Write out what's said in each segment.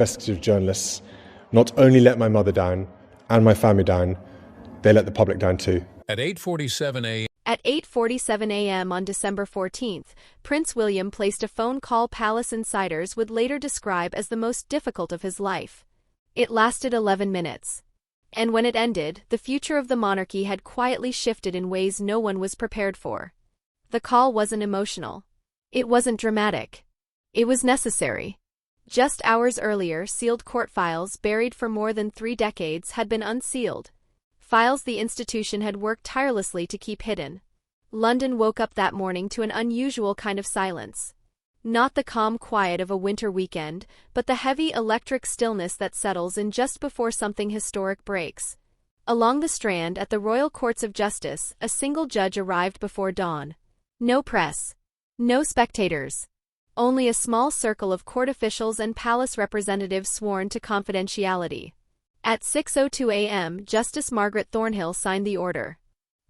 investigative journalists not only let my mother down and my family down, they let the public down too. At 8:47 a.m. At 8:47 a.m. on December 14th, Prince William placed a phone call palace insiders would later describe as the most difficult of his life. It lasted 11 minutes. And when it ended, the future of the monarchy had quietly shifted in ways no one was prepared for. The call wasn't emotional. It wasn't dramatic. It was necessary. Just hours earlier, sealed court files buried for more than 3 decades had been unsealed. Files the institution had worked tirelessly to keep hidden. London woke up that morning to an unusual kind of silence. Not the calm quiet of a winter weekend, but the heavy electric stillness that settles in just before something historic breaks. Along the Strand at the Royal Courts of Justice, a single judge arrived before dawn. No press. No spectators. Only a small circle of court officials and palace representatives sworn to confidentiality. At 6:02 a.m., Justice Margaret Thornhill signed the order.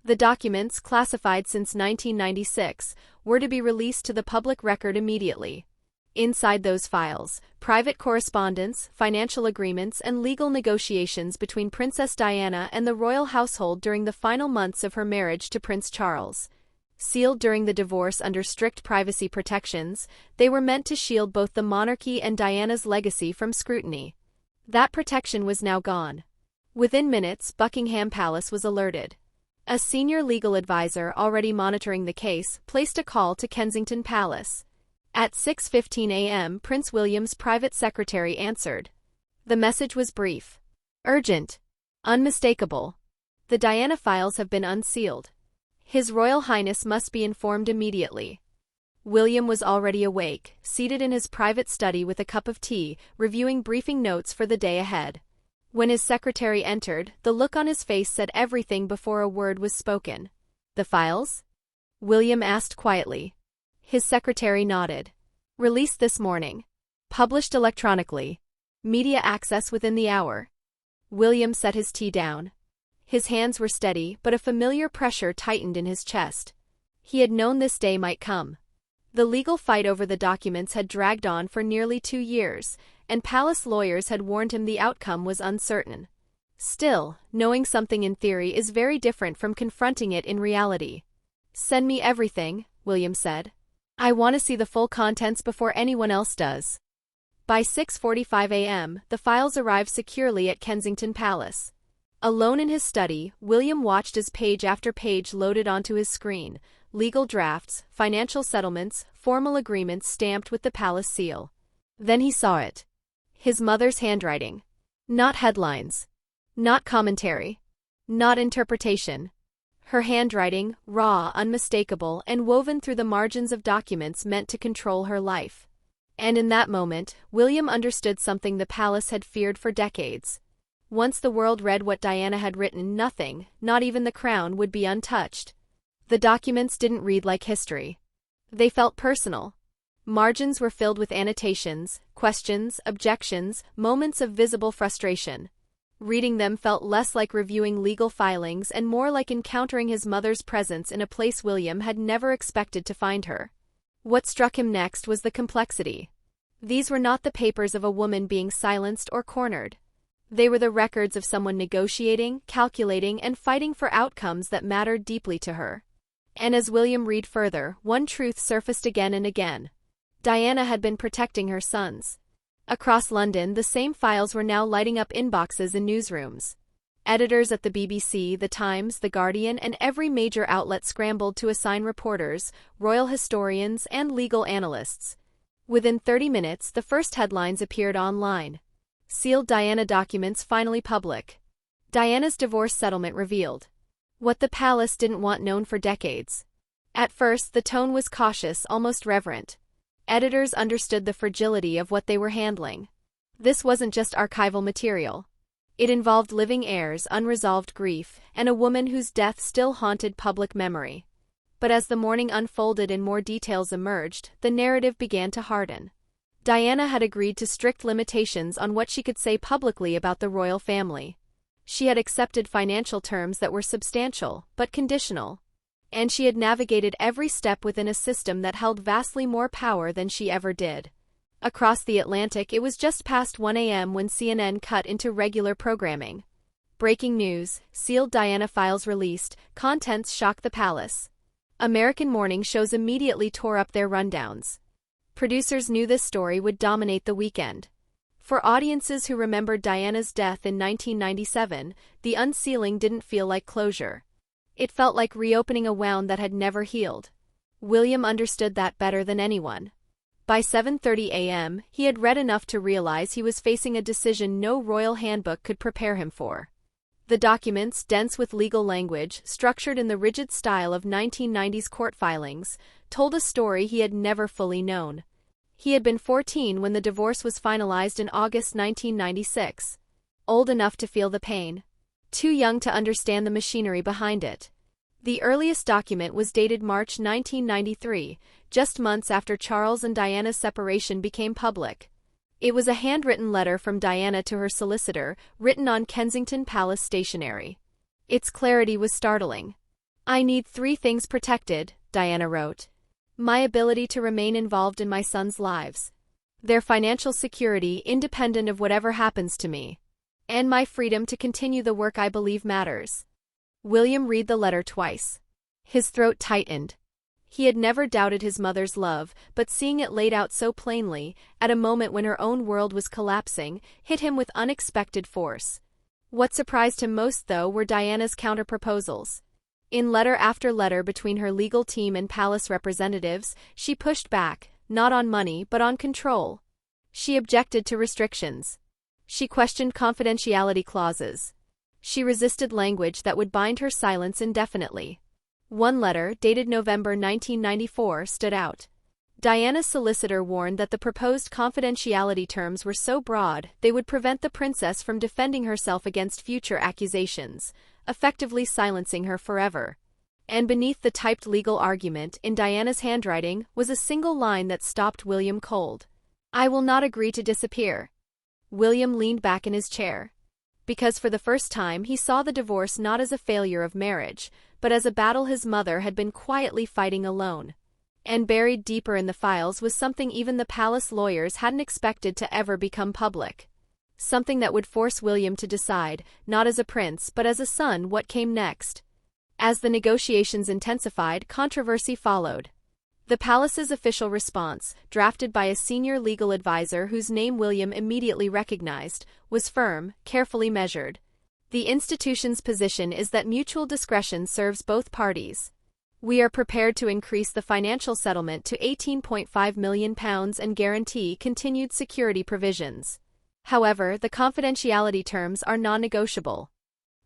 The documents, classified since 1996, were to be released to the public record immediately. Inside those files, private correspondence, financial agreements, and legal negotiations between Princess Diana and the royal household during the final months of her marriage to Prince Charles. Sealed during the divorce under strict privacy protections, they were meant to shield both the monarchy and Diana's legacy from scrutiny. That protection was now gone. Within minutes, Buckingham Palace was alerted. A senior legal advisor already monitoring the case placed a call to Kensington Palace. At 6:15 a.m., Prince William's private secretary answered. The message was brief. Urgent. Unmistakable. The Diana files have been unsealed. His Royal Highness must be informed immediately. William was already awake, seated in his private study with a cup of tea, reviewing briefing notes for the day ahead. When his secretary entered, the look on his face said everything before a word was spoken. The files? William asked quietly. His secretary nodded. Released this morning. Published electronically. Media access within the hour. William set his tea down. His hands were steady, but a familiar pressure tightened in his chest. He had known this day might come. The legal fight over the documents had dragged on for nearly 2 years, and palace lawyers had warned him the outcome was uncertain. Still, knowing something in theory is very different from confronting it in reality. Send me everything, William said. I want to see the full contents before anyone else does. By 6:45 a.m., the files arrived securely at Kensington Palace. Alone in his study, William watched as page after page loaded onto his screen, legal drafts, financial settlements, formal agreements stamped with the palace seal. Then he saw it. His mother's handwriting. Not headlines. Not commentary. Not interpretation. Her handwriting, raw, unmistakable, and woven through the margins of documents meant to control her life. And in that moment, William understood something the palace had feared for decades. Once the world read what Diana had written, nothing, not even the crown, would be untouched. The documents didn't read like history. They felt personal. Margins were filled with annotations, questions, objections, moments of visible frustration. Reading them felt less like reviewing legal filings and more like encountering his mother's presence in a place William had never expected to find her. What struck him next was the complexity. These were not the papers of a woman being silenced or cornered. They were the records of someone negotiating, calculating, and fighting for outcomes that mattered deeply to her. And as William read further, one truth surfaced again and again. Diana had been protecting her sons. Across London, the same files were now lighting up inboxes in newsrooms. Editors at the BBC, The Times, The Guardian, and every major outlet scrambled to assign reporters, royal historians, and legal analysts. Within 30 minutes, the first headlines appeared online. Sealed Diana documents finally public. Diana's divorce settlement revealed. What the palace didn't want known for decades. At first, the tone was cautious, almost reverent. Editors understood the fragility of what they were handling. This wasn't just archival material. It involved living heirs, unresolved grief, and a woman whose death still haunted public memory. But as the morning unfolded and more details emerged, the narrative began to harden. Diana had agreed to strict limitations on what she could say publicly about the royal family. She had accepted financial terms that were substantial, but conditional. And she had navigated every step within a system that held vastly more power than she ever did. Across the Atlantic, it was just past 1 a.m. when CNN cut into regular programming. Breaking news, sealed Diana files released, contents shock the palace. American morning shows immediately tore up their rundowns. Producers knew this story would dominate the weekend. For audiences who remembered Diana's death in 1997, the unsealing didn't feel like closure. It felt like reopening a wound that had never healed. William understood that better than anyone. By 7:30 a.m., he had read enough to realize he was facing a decision no royal handbook could prepare him for. The documents, dense with legal language, structured in the rigid style of 1990s court filings, told a story he had never fully known. He had been 14 when the divorce was finalized in August 1996. Old enough to feel the pain. Too young to understand the machinery behind it. The earliest document was dated March 1993, just months after Charles and Diana's separation became public. It was a handwritten letter from Diana to her solicitor, written on Kensington Palace stationery. Its clarity was startling. "I need 3 things protected," Diana wrote. "My ability to remain involved in my sons' lives. Their financial security, independent of whatever happens to me. And my freedom to continue the work I believe matters." William read the letter twice. His throat tightened. He had never doubted his mother's love, but seeing it laid out so plainly, at a moment when her own world was collapsing, hit him with unexpected force. What surprised him most, though, were Diana's counter-proposals. In letter after letter between her legal team and palace representatives, she pushed back, not on money but on control. She objected to restrictions. She questioned confidentiality clauses. She resisted language that would bind her silence indefinitely. One letter, dated November 1994, stood out. Diana's solicitor warned that the proposed confidentiality terms were so broad they would prevent the princess from defending herself against future accusations, effectively silencing her forever. And beneath the typed legal argument, in Diana's handwriting, was a single line that stopped William cold. "I will not agree to disappear." William leaned back in his chair. Because for the first time he saw the divorce not as a failure of marriage, but as a battle his mother had been quietly fighting alone. And buried deeper in the files was something even the palace lawyers hadn't expected to ever become public. Something that would force William to decide, not as a prince but as a son, what came next. As the negotiations intensified, controversy followed. The palace's official response, drafted by a senior legal advisor whose name William immediately recognized, was firm, carefully measured. The institution's position is that mutual discretion serves both parties. "We are prepared to increase the financial settlement to £18.5 million and guarantee continued security provisions. However, the confidentiality terms are non-negotiable."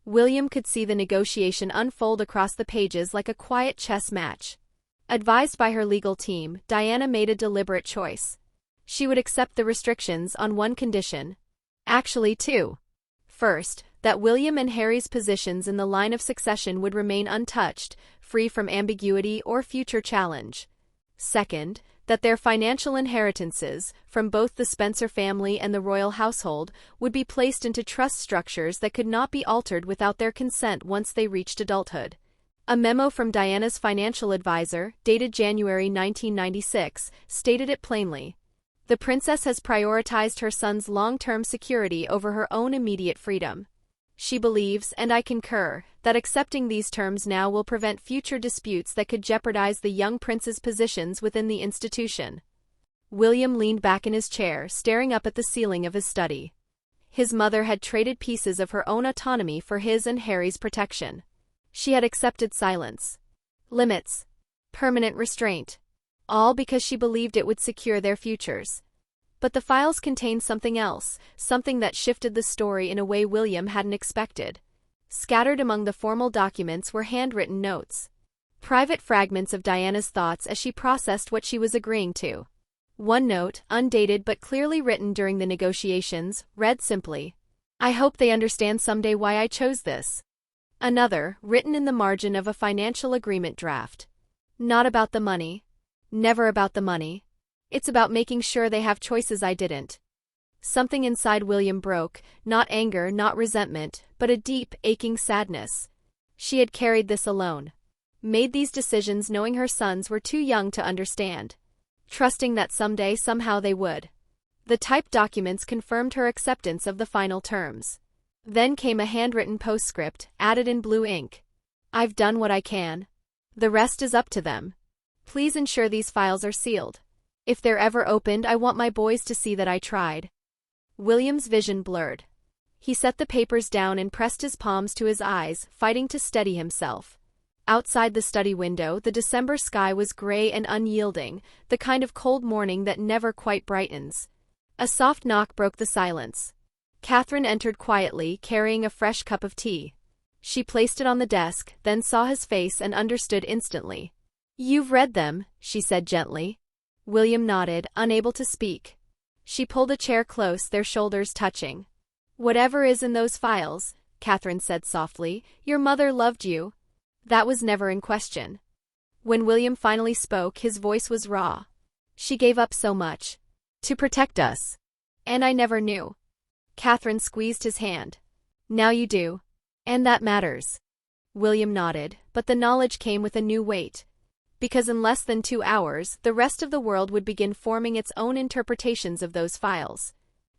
William could see the negotiation unfold across the pages like a quiet chess match. Advised by her legal team, Diana made a deliberate choice. She would accept the restrictions on one condition. Actually, 2. First, that William and Harry's positions in the line of succession would remain untouched, free from ambiguity or future challenge. Second, that their financial inheritances, from both the Spencer family and the royal household, would be placed into trust structures that could not be altered without their consent once they reached adulthood. A memo from Diana's financial advisor, dated January 1996, stated it plainly. "The princess has prioritized her son's long-term security over her own immediate freedom. She believes, and I concur, that accepting these terms now will prevent future disputes that could jeopardize the young prince's positions within the institution." William leaned back in his chair, staring up at the ceiling of his study. His mother had traded pieces of her own autonomy for his and Harry's protection. She had accepted silence, limits, permanent restraint, all because she believed it would secure their futures. But the files contained something else, something that shifted the story in a way William hadn't expected. Scattered among the formal documents were handwritten notes. Private fragments of Diana's thoughts as she processed what she was agreeing to. One note, undated but clearly written during the negotiations, read simply, "I hope they understand someday why I chose this." Another, written in the margin of a financial agreement draft. "Not about the money. Never about the money. It's about making sure they have choices I didn't." Something inside William broke, not anger, not resentment, but a deep, aching sadness. She had carried this alone. Made these decisions knowing her sons were too young to understand. Trusting that someday, somehow they would. The typed documents confirmed her acceptance of the final terms. Then came a handwritten postscript, added in blue ink. "I've done what I can. The rest is up to them. Please ensure these files are sealed. If they're ever opened, I want my boys to see that I tried." William's vision blurred. He set the papers down and pressed his palms to his eyes, fighting to steady himself. Outside the study window, the December sky was gray and unyielding, the kind of cold morning that never quite brightens. A soft knock broke the silence. Catherine entered quietly, carrying a fresh cup of tea. She placed it on the desk, then saw his face and understood instantly. "You've read them," she said gently. William nodded, unable to speak. She pulled a chair close, their shoulders touching. "Whatever is in those files," Catherine said softly, "your mother loved you. That was never in question." When William finally spoke, his voice was raw. "She gave up so much. To protect us. And I never knew." Catherine squeezed his hand. "Now you do. And that matters." William nodded, but the knowledge came with a new weight. Because in less than 2 hours, the rest of the world would begin forming its own interpretations of those files.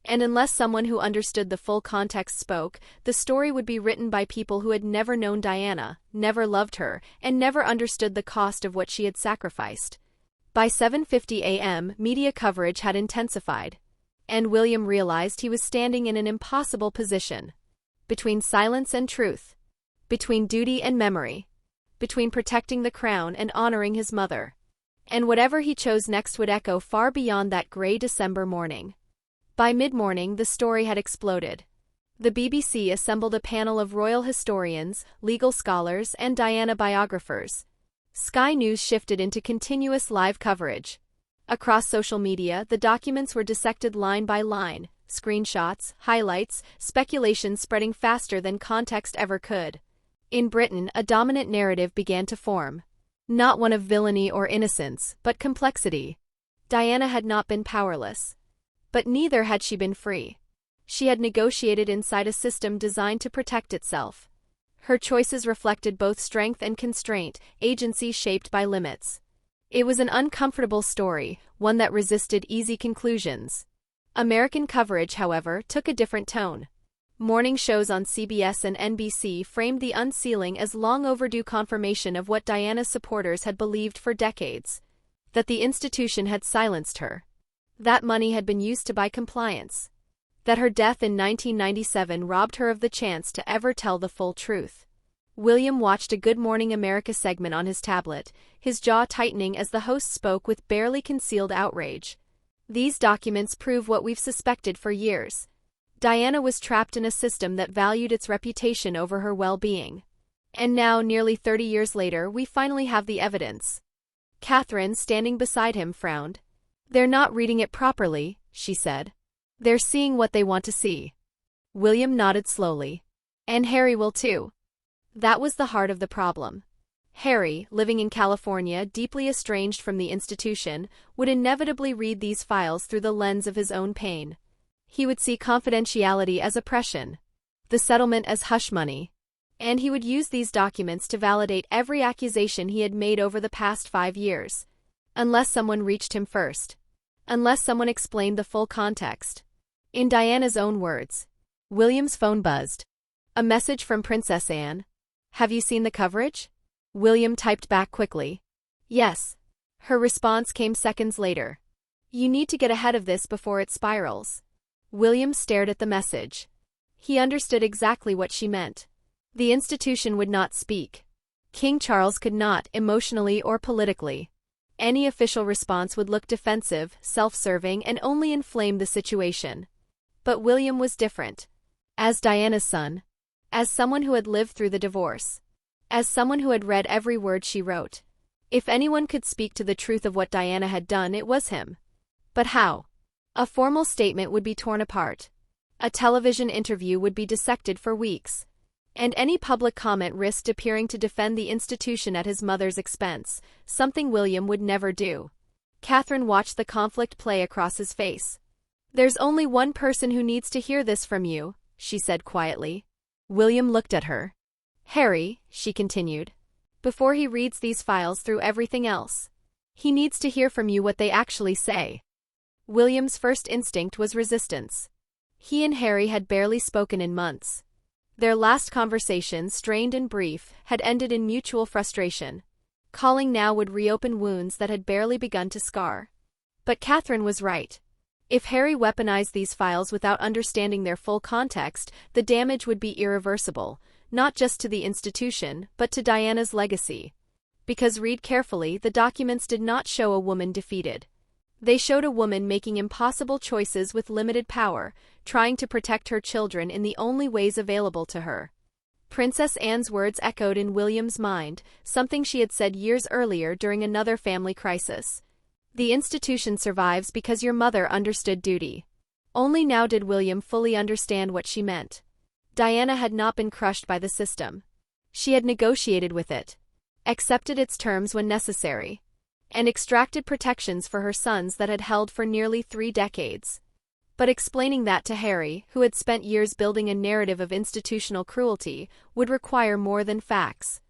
And unless someone who understood the full context spoke, the story would be written by people who had never known Diana, never loved her, and never understood the cost of what she had sacrificed. By 7:50 a.m., media coverage had intensified. And William realized he was standing in an impossible position. Between silence and truth. Between duty and memory. Between protecting the crown and honoring his mother. And whatever he chose next would echo far beyond that gray December morning. By mid-morning, the story had exploded. The BBC assembled a panel of royal historians, legal scholars, and Diana biographers. Sky News shifted into continuous live coverage. Across social media, the documents were dissected line by line, screenshots, highlights, speculation spreading faster than context ever could. In Britain, a dominant narrative began to form. Not one of villainy or innocence, but complexity. Diana had not been powerless. But neither had she been free. She had negotiated inside a system designed to protect itself. Her choices reflected both strength and constraint, agency shaped by limits. It was an uncomfortable story, one that resisted easy conclusions. American coverage, however, took a different tone. Morning shows on CBS and NBC framed the unsealing as long overdue confirmation of what Diana's supporters had believed for decades. That the institution had silenced her. That money had been used to buy compliance. That her death in 1997 robbed her of the chance to ever tell the full truth. William watched a Good Morning America segment on his tablet, his jaw tightening as the host spoke with barely concealed outrage. "These documents prove what we've suspected for years. Diana was trapped in a system that valued its reputation over her well-being. And now, nearly 30 years later, we finally have the evidence." Catherine, standing beside him, frowned. "They're not reading it properly," she said. "They're seeing what they want to see." William nodded slowly. "And Harry will too." That was the heart of the problem. Harry, living in California, deeply estranged from the institution, would inevitably read these files through the lens of his own pain. He would see confidentiality as oppression, the settlement as hush money, and he would use these documents to validate every accusation he had made over the past 5 years. Unless someone reached him first. Unless someone explained the full context. In Diana's own words. William's phone buzzed. A message from Princess Anne. "Have you seen the coverage?" William typed back quickly. "Yes." Her response came seconds later. "You need to get ahead of this before it spirals." William stared at the message. He understood exactly what she meant. The institution would not speak. King Charles could not, emotionally or politically. Any official response would look defensive, self-serving, and only inflame the situation. But William was different. As Diana's son. As someone who had lived through the divorce. As someone who had read every word she wrote. If anyone could speak to the truth of what Diana had done, it was him. But how? A formal statement would be torn apart. A television interview would be dissected for weeks. And any public comment risked appearing to defend the institution at his mother's expense, something William would never do. Catherine watched the conflict play across his face. "There's only one person who needs to hear this from you," she said quietly. William looked at her. "Harry," she continued, "before he reads these files through everything else, he needs to hear from you what they actually say. William's first instinct was resistance. He and Harry had barely spoken in months. Their last conversation, strained and brief, had ended in mutual frustration. Calling now would reopen wounds that had barely begun to scar. But Catherine was right. If Harry weaponized these files without understanding their full context, the damage would be irreversible, not just to the institution, but to Diana's legacy. Because read carefully, the documents did not show a woman defeated. They showed a woman making impossible choices with limited power, trying to protect her children in the only ways available to her. Princess Anne's words echoed in William's mind, something she had said years earlier during another family crisis. The institution survives because your mother understood duty. Only now did William fully understand what she meant. Diana had not been crushed by the system. She had negotiated with it, accepted its terms when necessary, and extracted protections for her sons that had held for nearly 3 decades. But explaining that to Harry, who had spent years building a narrative of institutional cruelty, would require more than facts.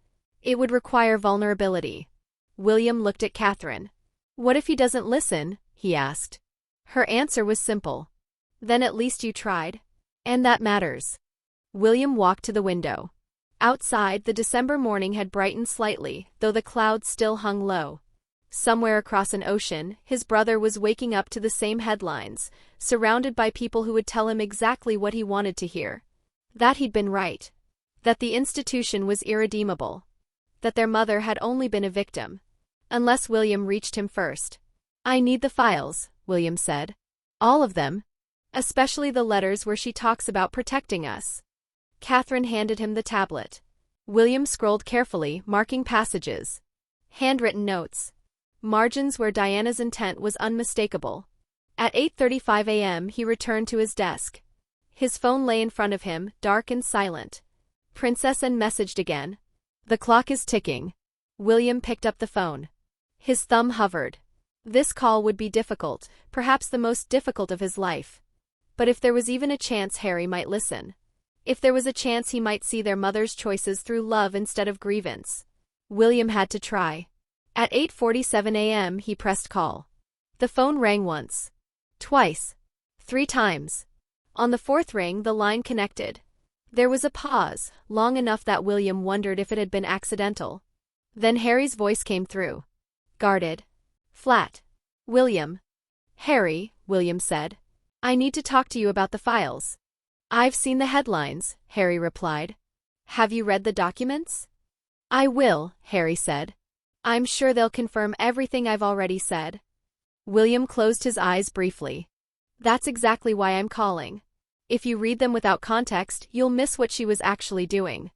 It would require vulnerability. William looked at Catherine. "What if he doesn't listen?" he asked. Her answer was simple. "Then at least you tried. And that matters." William walked to the window. Outside, the December morning had brightened slightly, though the clouds still hung low. Somewhere across an ocean, his brother was waking up to the same headlines, surrounded by people who would tell him exactly what he wanted to hear. That he'd been right. That the institution was irredeemable. That their mother had only been a victim. Unless William reached him first. "I need the files," William said. "All of them. Especially the letters where she talks about protecting us." Catherine handed him the tablet. William scrolled carefully, marking passages. Handwritten notes. Margins where Diana's intent was unmistakable. At 8:35 a.m. he returned to his desk. His phone lay in front of him, dark and silent. Princess Anne messaged again. "The clock is ticking." William picked up the phone. His thumb hovered. This call would be difficult, perhaps the most difficult of his life. But if there was even a chance Harry might listen. If there was a chance he might see their mother's choices through love instead of grievance. William had to try. At 8:47 a.m. he pressed call. The phone rang once. Twice. 3 times. On the 4th ring the line connected. There was a pause, long enough that William wondered if it had been accidental. Then Harry's voice came through. Guarded. Flat. "William." "Harry," William said. "I need to talk to you about the files." "I've seen the headlines," Harry replied. "Have you read the documents?" "I will," Harry said. "I'm sure they'll confirm everything I've already said." William closed his eyes briefly. "That's exactly why I'm calling. If you read them without context, you'll miss what she was actually doing."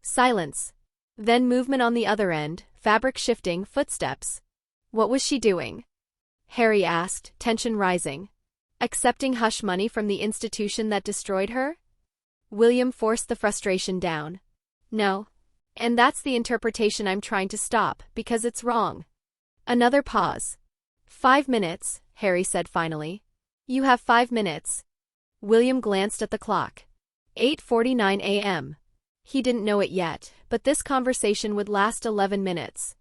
Silence. Then movement on the other end, fabric shifting, footsteps. "What was she doing?" Harry asked, tension rising. "Accepting hush money from the institution that destroyed her?" William forced the frustration down. "No. And that's the interpretation I'm trying to stop, because it's wrong." Another pause. 5 minutes, Harry said finally. "You have 5 minutes." William glanced at the clock. 8:49 a.m. He didn't know it yet, but this conversation would last 11 minutes.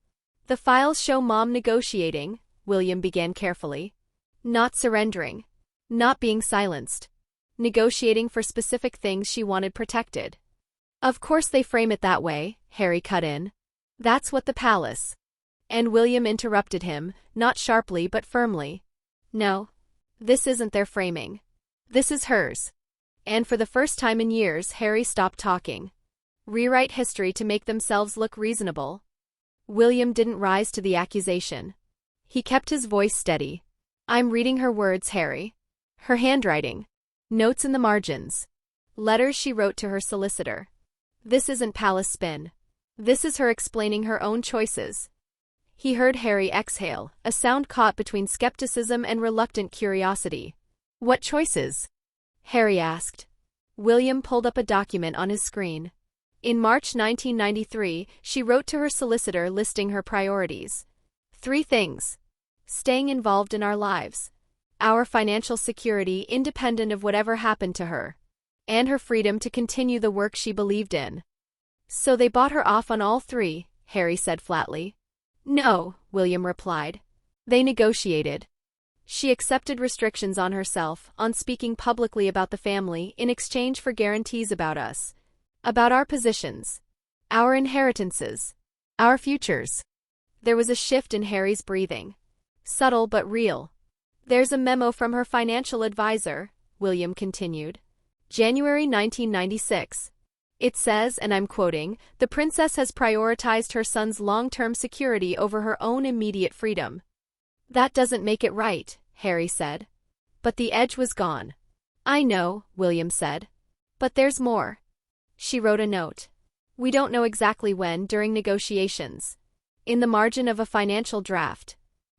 "The files show Mom negotiating," William began carefully. "Not surrendering. Not being silenced. Negotiating for specific things she wanted protected." "Of course they frame it that way," Harry cut in. "That's what the palace." And William interrupted him, not sharply but firmly. "No. This isn't their framing. This is hers." And for the first time in years Harry stopped talking. Rewrite history to make themselves look reasonable. William didn't rise to the accusation. He kept his voice steady. "I'm reading her words, Harry. Her handwriting. Notes in the margins. Letters she wrote to her solicitor. This isn't palace spin. This is her explaining her own choices." He heard Harry exhale, a sound caught between skepticism and reluctant curiosity. "What choices?" Harry asked. William pulled up a document on his screen. In March 1993, she wrote to her solicitor listing her priorities. 3 things. Staying involved in our lives. Our financial security independent of whatever happened to her. And her freedom to continue the work she believed in. "So they bought her off on all 3, Harry said flatly. "No," William replied. "They negotiated." She accepted restrictions on herself, on speaking publicly about the family, in exchange for guarantees about us. About our positions. Our inheritances. Our futures. There was a shift in Harry's breathing. Subtle but real. There's a memo from her financial advisor, William continued. January 1996. It says, and I'm quoting, "The princess has prioritized her son's long-term security over her own immediate freedom." That doesn't make it right, Harry said. But the edge was gone. I know, William said. But there's more. She wrote a note. We don't know exactly when, during negotiations. In the margin of a financial draft.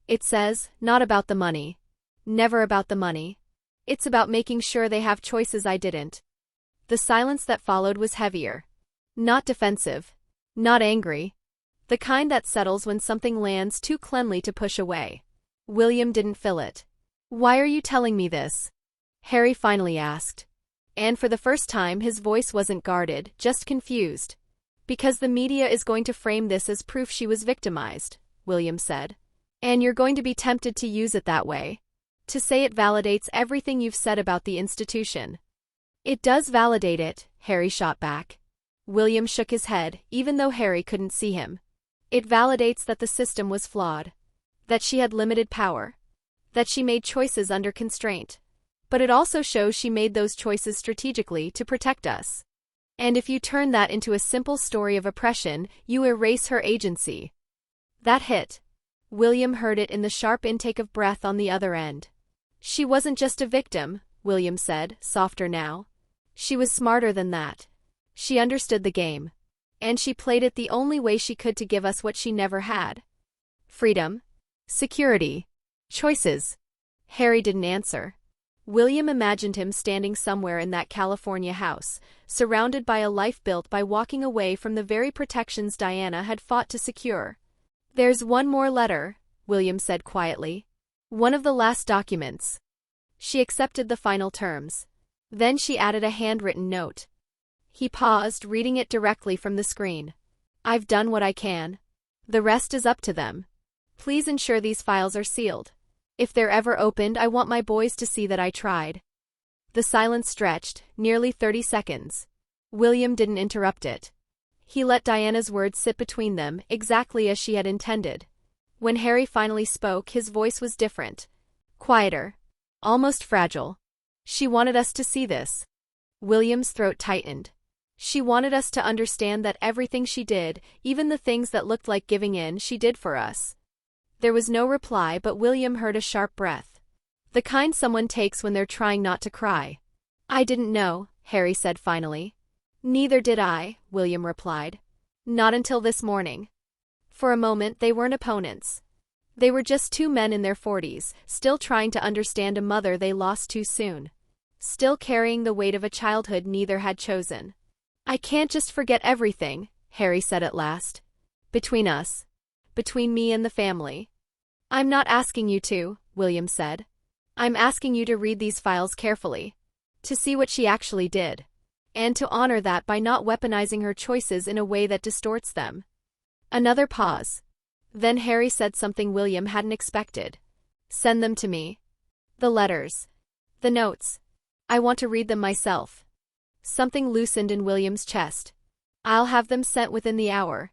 It says, not about the money. Never about the money. It's about making sure they have choices I didn't. The silence that followed was heavier. Not defensive. Not angry. The kind that settles when something lands too cleanly to push away. William didn't fill it. Why are you telling me this? Harry finally asked. And for the first time his voice wasn't guarded, just confused. Because the media is going to frame this as proof she was victimized, William said. And you're going to be tempted to use it that way. To say it validates everything you've said about the institution. It does validate it, Harry shot back. William shook his head, even though Harry couldn't see him. It validates that the system was flawed. That she had limited power. That she made choices under constraint. But it also shows she made those choices strategically to protect us. And if you turn that into a simple story of oppression, you erase her agency. That hit. William heard it in the sharp intake of breath on the other end. She wasn't just a victim, William said, softer now. She was smarter than that. She understood the game. And she played it the only way she could to give us what she never had. Freedom. Security. Choices. Harry didn't answer. William imagined him standing somewhere in that California house, surrounded by a life built by walking away from the very protections Diana had fought to secure. There's one more letter, William said quietly. One of the last documents. She accepted the final terms. Then she added a handwritten note. He paused, reading it directly from the screen. I've done what I can. The rest is up to them. Please ensure these files are sealed. If they're ever opened, I want my boys to see that I tried. The silence stretched, nearly 30 seconds. William didn't interrupt it. He let Diana's words sit between them, exactly as she had intended. When Harry finally spoke, his voice was different. Quieter. Almost fragile. She wanted us to see this. William's throat tightened. She wanted us to understand that everything she did, even the things that looked like giving in, she did for us. There was no reply, but William heard a sharp breath. The kind someone takes when they're trying not to cry. I didn't know, Harry said finally. Neither did I, William replied. Not until this morning. For a moment they weren't opponents. They were just two men in their 40s, still trying to understand a mother they lost too soon. Still carrying the weight of a childhood neither had chosen. I can't just forget everything, Harry said at last. Between us. Between me and the family. I'm not asking you to, William said. I'm asking you to read these files carefully. To see what she actually did. And to honor that by not weaponizing her choices in a way that distorts them. Another pause. Then Harry said something William hadn't expected. Send them to me. The letters. The notes. I want to read them myself. Something loosened in William's chest. I'll have them sent within the hour.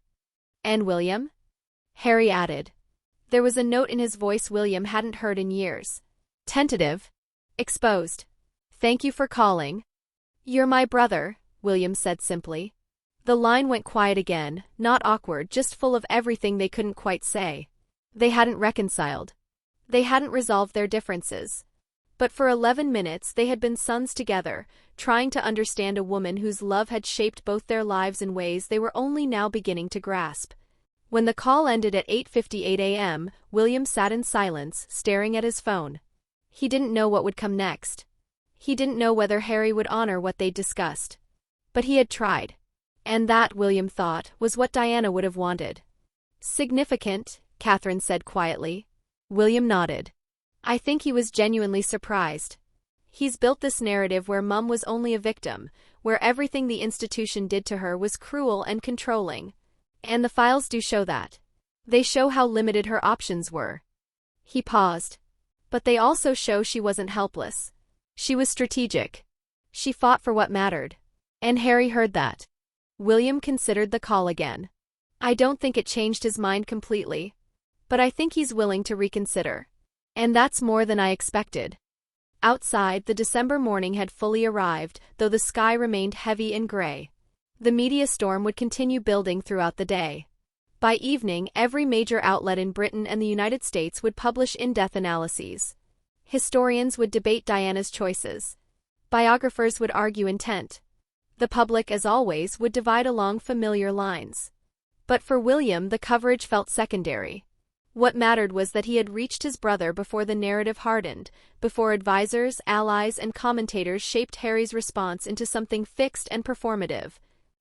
And William? Harry added. There was a note in his voice William hadn't heard in years. Tentative. Exposed. Thank you for calling. You're my brother, William said simply. The line went quiet again, not awkward, just full of everything they couldn't quite say. They hadn't reconciled. They hadn't resolved their differences. But for 11 minutes they had been sons together, trying to understand a woman whose love had shaped both their lives in ways they were only now beginning to grasp. When the call ended at 8:58 a.m., William sat in silence, staring at his phone. He didn't know what would come next. He didn't know whether Harry would honor what they'd discussed. But he had tried. And that, William thought, was what Diana would have wanted. Significant, Catherine said quietly. William nodded. I think he was genuinely surprised. He's built this narrative where Mum was only a victim, where everything the institution did to her was cruel and controlling. And the files do show that. They show how limited her options were. He paused. But they also show she wasn't helpless. She was strategic. She fought for what mattered. And Harry heard that. William considered the call again. I don't think it changed his mind completely. But I think he's willing to reconsider. And that's more than I expected. Outside, the December morning had fully arrived, though the sky remained heavy and gray. The media storm would continue building throughout the day. By evening, every major outlet in Britain and the United States would publish in-depth analyses. Historians would debate Diana's choices. Biographers would argue intent. The public, as always, would divide along familiar lines. But for William, the coverage felt secondary. What mattered was that he had reached his brother before the narrative hardened, before advisors, allies, and commentators shaped Harry's response into something fixed and performative.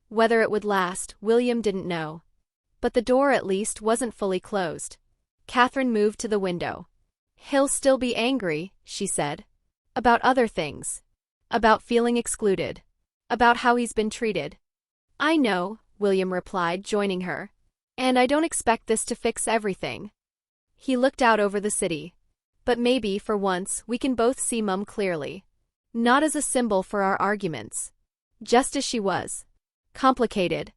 Whether it would last, William didn't know. But the door, at least, wasn't fully closed. Catherine moved to the window. He'll still be angry, she said. About other things. About feeling excluded. About how he's been treated. I know, William replied, joining her. And I don't expect this to fix everything. He looked out over the city. But maybe, for once, we can both see Mum clearly. Not as a symbol for our arguments. Just as she was. Complicated.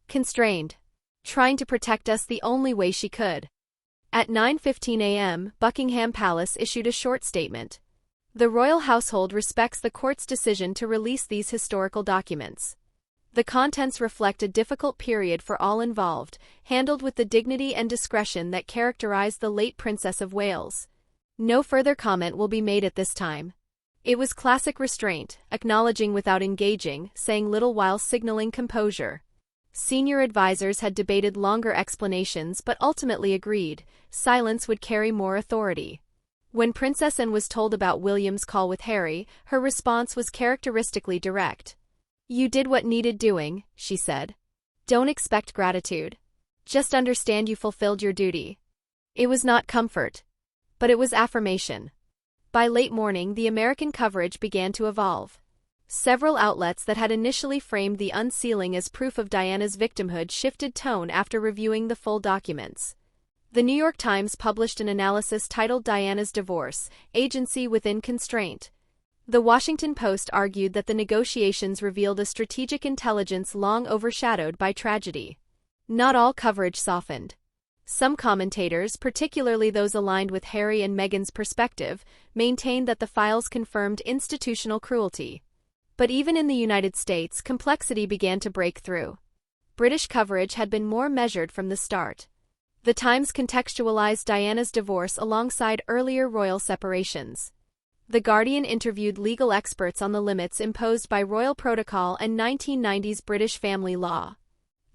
Constrained. Trying to protect us the only way she could. At 9:15 a.m., Buckingham Palace issued a short statement. The royal household respects the court's decision to release these historical documents. The contents reflect a difficult period for all involved, handled with the dignity and discretion that characterized the late Princess of Wales. No further comment will be made at this time. It was classic restraint, acknowledging without engaging, saying little while signaling composure. Senior advisors had debated longer explanations but ultimately agreed, silence would carry more authority. When Princess Anne was told about William's call with Harry, her response was characteristically direct. You did what needed doing, she said. Don't expect gratitude. Just understand you fulfilled your duty. It was not comfort. But it was affirmation. By late morning, the American coverage began to evolve. Several outlets that had initially framed the unsealing as proof of Diana's victimhood shifted tone after reviewing the full documents. The New York Times published an analysis titled Diana's Divorce, Agency Within Constraint. The Washington Post argued that the negotiations revealed a strategic intelligence long overshadowed by tragedy. Not all coverage softened. Some commentators, particularly those aligned with Harry and Meghan's perspective, maintained that the files confirmed institutional cruelty. But even in the United States, complexity began to break through. British coverage had been more measured from the start. The Times contextualized Diana's divorce alongside earlier royal separations. The Guardian interviewed legal experts on the limits imposed by royal protocol and 1990s British family law.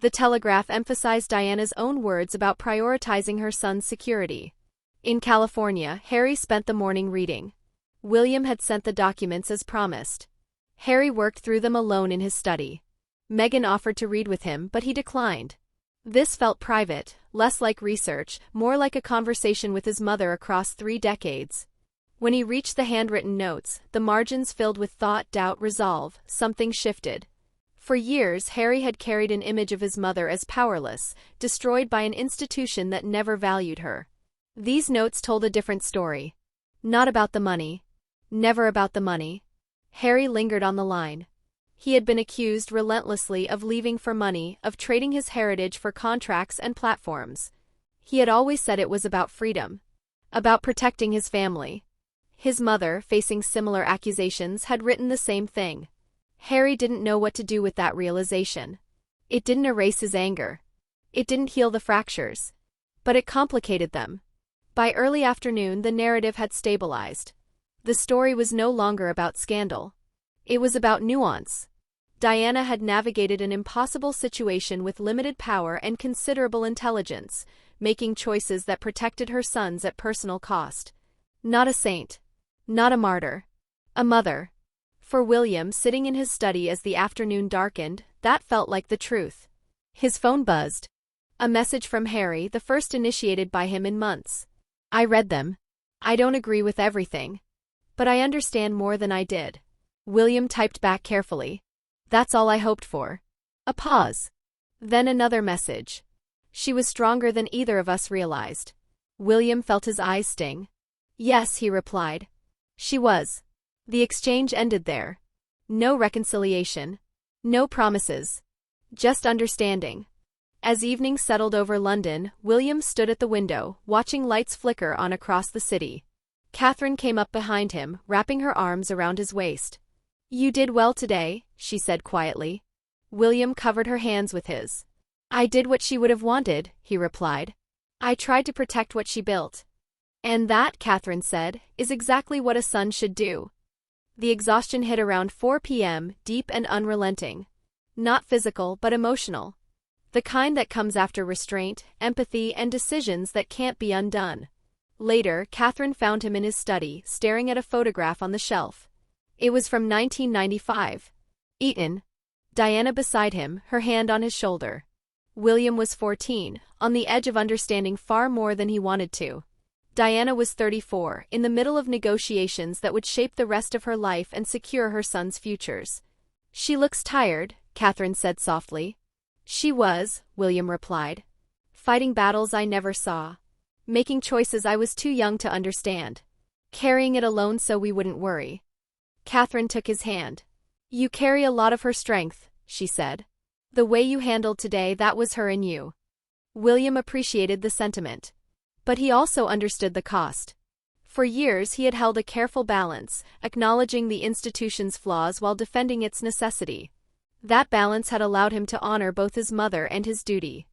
The Telegraph emphasized Diana's own words about prioritizing her son's security. In California, Harry spent the morning reading. William had sent the documents as promised. Harry worked through them alone in his study. Meghan offered to read with him, but he declined. This felt private, less like research, more like a conversation with his mother across 3 decades. When he reached the handwritten notes, the margins filled with thought, doubt, resolve, something shifted. For years, Harry had carried an image of his mother as powerless, destroyed by an institution that never valued her. These notes told a different story. Not about the money. Never about the money. Harry lingered on the line. He had been accused relentlessly of leaving for money, of trading his heritage for contracts and platforms. He had always said it was about freedom. About protecting his family. His mother, facing similar accusations, had written the same thing. Harry didn't know what to do with that realization. It didn't erase his anger. It didn't heal the fractures. But it complicated them. By early afternoon, the narrative had stabilized. The story was no longer about scandal. It was about nuance. Diana had navigated an impossible situation with limited power and considerable intelligence, making choices that protected her sons at personal cost. Not a saint. Not a martyr. A mother. For William, sitting in his study as the afternoon darkened, that felt like the truth. His phone buzzed. A message from Harry, the first initiated by him in months. I read them. I don't agree with everything. But I understand more than I did. William typed back carefully. That's all I hoped for. A pause. Then another message. She was stronger than either of us realized. William felt his eyes sting. Yes, he replied. She was. The exchange ended there. No reconciliation. No promises. Just understanding. As evening settled over London, William stood at the window, watching lights flicker on across the city. Catherine came up behind him, wrapping her arms around his waist. "You did well today," she said quietly. William covered her hands with his. "I did what she would have wanted," he replied. "I tried to protect what she built." "And that," Catherine said, "is exactly what a son should do." The exhaustion hit around 4 p.m., deep and unrelenting. Not physical, but emotional. The kind that comes after restraint, empathy, and decisions that can't be undone. Later, Catherine found him in his study, staring at a photograph on the shelf. It was from 1995. Eton. Diana beside him, her hand on his shoulder. William was 14, on the edge of understanding far more than he wanted to. Diana was 34, in the middle of negotiations that would shape the rest of her life and secure her son's futures. "She looks tired," Catherine said softly. "She was," William replied. "Fighting battles I never saw. Making choices I was too young to understand. Carrying it alone so we wouldn't worry." Catherine took his hand. "You carry a lot of her strength," she said. "The way you handled today, that was her in you." William appreciated the sentiment. But he also understood the cost. For years he had held a careful balance, acknowledging the institution's flaws while defending its necessity. That balance had allowed him to honor both his mother and his duty.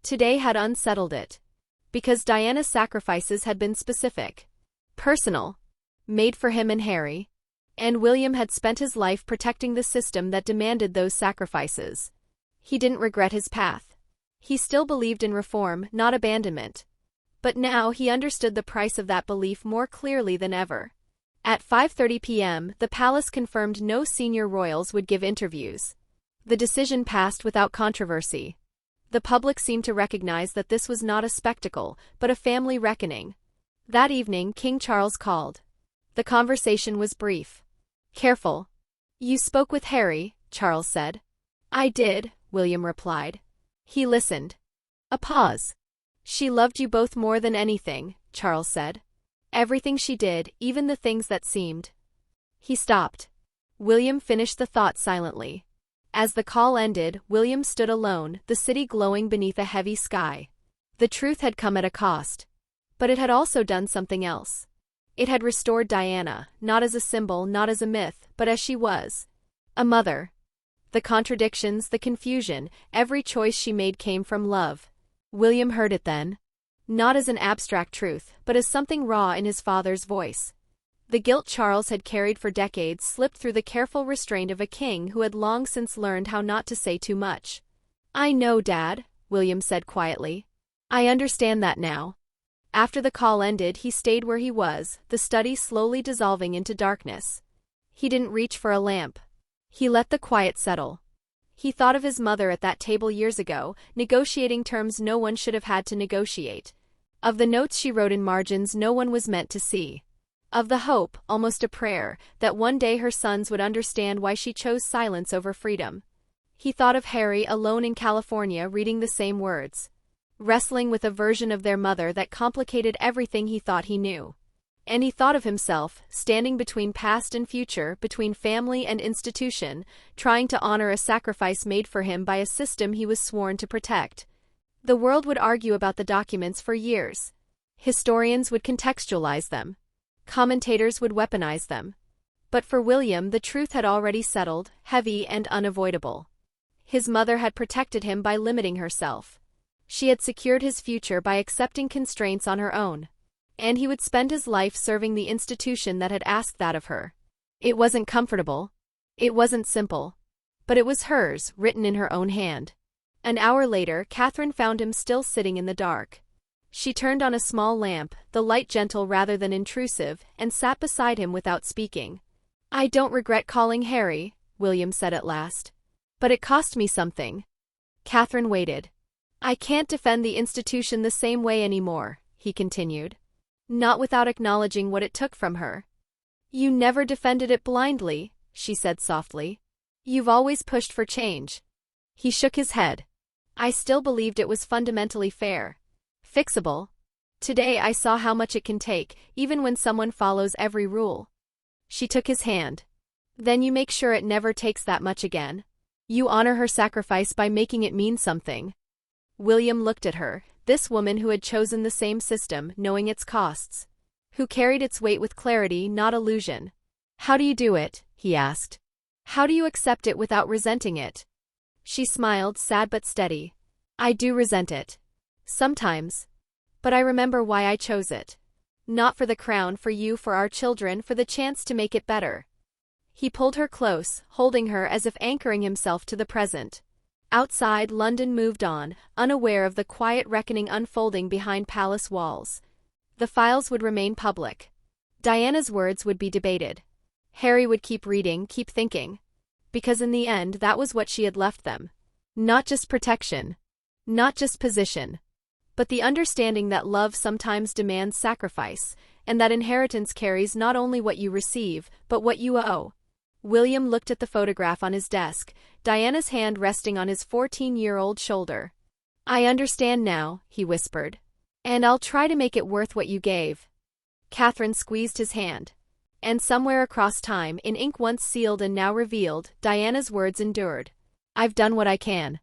Today had unsettled it. Because Diana's sacrifices had been specific. Personal. Made for him and Harry. And William had spent his life protecting the system that demanded those sacrifices. He didn't regret his path. He still believed in reform, not abandonment. But now he understood the price of that belief more clearly than ever. At 5:30 p.m., the palace confirmed no senior royals would give interviews. The decision passed without controversy. The public seemed to recognize that this was not a spectacle, but a family reckoning. That evening, King Charles called. The conversation was brief. "Careful." "You spoke with Harry," Charles said. "I did," William replied. He listened. A pause. "She loved you both more than anything," Charles said. "Everything she did, even the things that seemed." He stopped. William finished the thought silently. As the call ended, William stood alone, the city glowing beneath a heavy sky. The truth had come at a cost. But it had also done something else. It had restored Diana, not as a symbol, not as a myth, but as she was. A mother. The contradictions, the confusion, every choice she made came from love. William heard it then. Not as an abstract truth, but as something raw in his father's voice. The guilt Charles had carried for decades slipped through the careful restraint of a king who had long since learned how not to say too much. "I know, Dad," William said quietly. "I understand that now." After the call ended, he stayed where he was, the study slowly dissolving into darkness. He didn't reach for a lamp. He let the quiet settle. He thought of his mother at that table years ago, negotiating terms no one should have had to negotiate. Of the notes she wrote in margins no one was meant to see. Of the hope, almost a prayer, that one day her sons would understand why she chose silence over freedom. He thought of Harry alone in California reading the same words. Wrestling with a version of their mother that complicated everything he thought he knew. And he thought of himself, standing between past and future, between family and institution, trying to honor a sacrifice made for him by a system he was sworn to protect. The world would argue about the documents for years. Historians would contextualize them. Commentators would weaponize them. But for William, the truth had already settled, heavy and unavoidable. His mother had protected him by limiting herself. She had secured his future by accepting constraints on her own. And he would spend his life serving the institution that had asked that of her. It wasn't comfortable. It wasn't simple. But it was hers, written in her own hand. An hour later, Catherine found him still sitting in the dark. She turned on a small lamp, the light gentle rather than intrusive, and sat beside him without speaking. "I don't regret calling Harry," William said at last. "But it cost me something." Catherine waited. "I can't defend the institution the same way anymore," he continued. Not without acknowledging what it took from her. "You never defended it blindly," she said softly. "You've always pushed for change." He shook his head. "I still believed it was fundamentally fair. Fixable. Today I saw how much it can take, even when someone follows every rule. She took his hand. Then you make sure it never takes that much again. You honor her sacrifice by making it mean something. William looked at her, this woman who had chosen the same system, knowing its costs. Who carried its weight with clarity, not illusion. How do you do it? He asked. How do you accept it without resenting it? She smiled, sad but steady. I do resent it. Sometimes. But I remember why I chose it. Not for the crown, for you, for our children, for the chance to make it better. He pulled her close, holding her as if anchoring himself to the present. Outside, London moved on, unaware of the quiet reckoning unfolding behind palace walls. The files would remain public. Diana's words would be debated. Harry would keep reading, keep thinking. Because in the end, that was what she had left them. Not just protection. Not just position. But the understanding that love sometimes demands sacrifice, and that inheritance carries not only what you receive, but what you owe. William looked at the photograph on his desk, Diana's hand resting on his 14-year-old shoulder. I understand now, he whispered. And I'll try to make it worth what you gave. Catherine squeezed his hand. And somewhere across time, in ink once sealed and now revealed, Diana's words endured. I've done what I can.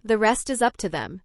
The rest is up to them.